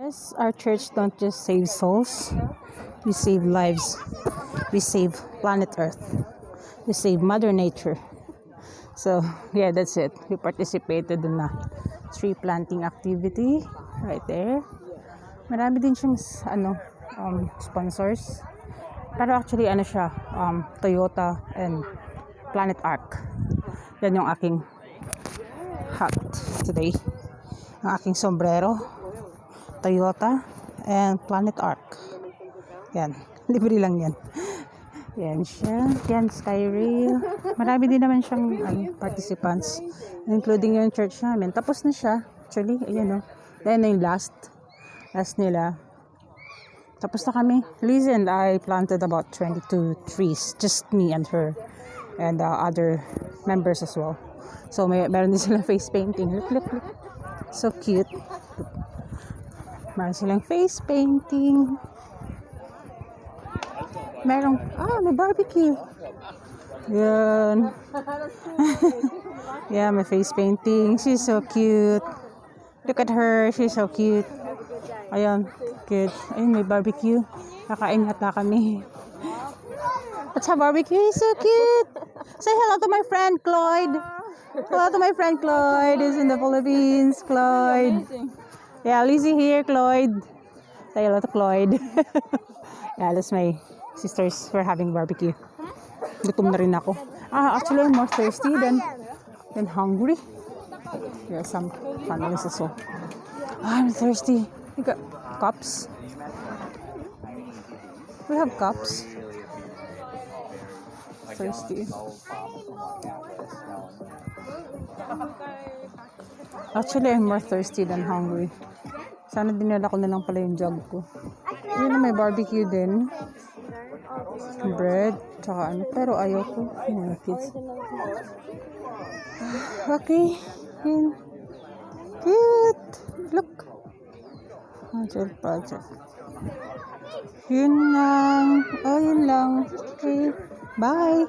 Yes, our church don't just save souls, we save lives. We save planet Earth. We save Mother Nature. So, yeah, that's it. We participated in a tree planting activity right there. Marami din siyang sponsors. Pero actually, siya, Toyota and PlanetArk. Yan yung aking hat today. Ang aking sombrero, Toyota and PlanetArk. Yan, libre lang yan. Yan siya. Yan, Skyrail. Marami din naman siyang participants, including yung church namin. Tapos na siya. Actually, ayan o. Yan na yung last nila. Tapos na kami. Liz and I planted about 22 trees. Just me and her. And other members as well. So, meron din silang face painting. Look. So cute. Meron silang face painting. Merong, may barbecue. Yan. Yeah, may face painting. She's so cute. Look at her. She's so cute. Ayan, cute. Ayun, may barbecue. Kakain yata kami. Let's have barbecue. So cute. Say hello to my friend, Cloyd. Hello to my friend, Cloyd. He's in the Philippines. Cloyd. Yeah, Lizzie here, Cloyd. Say hello to Cloyd. Yeah, that's my sisters. We're having barbecue. Gutom na rin ako. Actually, I'm more thirsty than hungry. Yeah, some families as well. I'm thirsty. We got cups. We have cups. Thirsty. Actually, I'm more thirsty than hungry. Sana dinala ko na lang pala yung jug ko. Yun na, may barbecue din. Bread, tsaka pero ayoko. Mga kids. Okay. Yun. Cute. Look. Project. Yun lang. Yun lang. Okay. Bye.